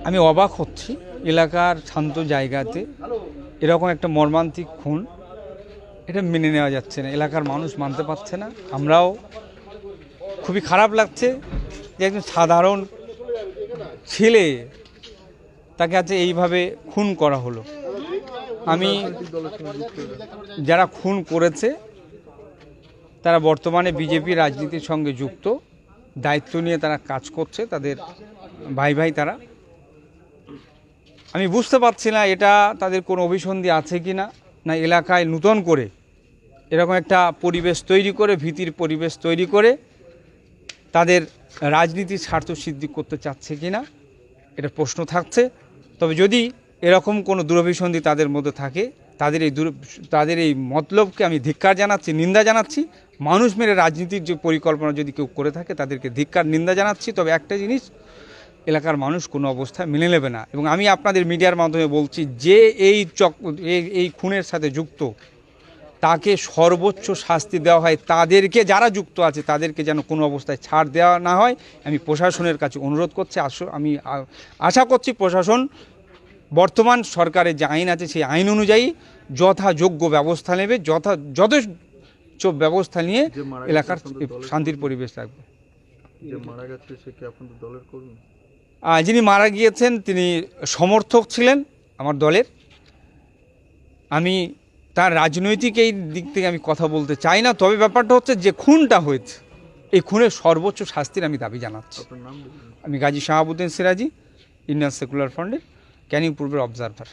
আমি অবাক হচ্ছি, এলাকার শান্ত জায়গাতে এরকম একটা মর্মান্তিক খুন, এটা মেনে নেওয়া যাচ্ছে না, এলাকার মানুষ মানতে পারছে না। আমরাও খুবই খারাপ লাগছে যে একজন সাধারণ ছেলে তাকে আজ এইভাবে খুন করা হলো। আমি যারা খুন করেছে তারা বর্তমানে বিজেপি রাজনীতির সঙ্গে যুক্ত, দায়িত্ব নিয়ে তারা কাজ করছে, তাদের ভাই ভাই তারা। আমি বুঝতে পারছি না এটা তাদের কোনো অভিসন্ধি আছে কি না, না এলাকায় নূতন করে এরকম একটা পরিবেশ তৈরি করে, ভীতির পরিবেশ তৈরি করে তাদের রাজনীতির স্বার্থ সিদ্ধি করতে চাচ্ছে কি না, এটা প্রশ্ন থাকছে। তবে যদি এরকম কোনো দুরভিসন্ধি তাদের মধ্যে থাকে, তাদের এই মতলবকে আমি ধিক্কার জানাচ্ছি, নিন্দা জানাচ্ছি। মানুষ মেরে রাজনীতির যে পরিকল্পনা যদি কেউ করে থাকে তাদেরকে ধিক্কার, নিন্দা জানাচ্ছি। তবে একটা জিনিস এলাকার মানুষ কোনো অবস্থায় মেনে নেবে না, এবং আমি আপনাদের মিডিয়ার মাধ্যমে বলছি, যে এই খুনের সাথে যুক্ত তাকে সর্বোচ্চ শাস্তি দেওয়া হয়। তাদেরকে যারা যুক্ত আছে তাদেরকে যেন কোনো অবস্থায় ছাড় দেওয়া না হয়, আমি প্রশাসনের কাছে অনুরোধ করছি। আমি আশা করছি প্রশাসন বর্তমান সরকারের যে আইন আছে সেই আইন অনুযায়ী যথাযোগ্য ব্যবস্থা নেবে, যথেষ্ট ব্যবস্থা নিয়ে এলাকার শান্তির পরিবেশ রাখবে। যিনি মারা গিয়েছেন তিনি সমর্থক ছিলেন আমার দলের। আমি তার রাজনৈতিক এই দিক থেকে আমি কথা বলতে চাই না। তবে ব্যাপারটা হচ্ছে যে খুনটা হয়েছে, এই খুনের সর্বোচ্চ শাস্তির আমি দাবি জানাচ্ছি। আমি গাজী শাহাবুদ্দিন সিরাজি, ইন্ডিয়ান সেকুলার ফ্রন্টের ক্যানিং পূর্বের অবজারভার।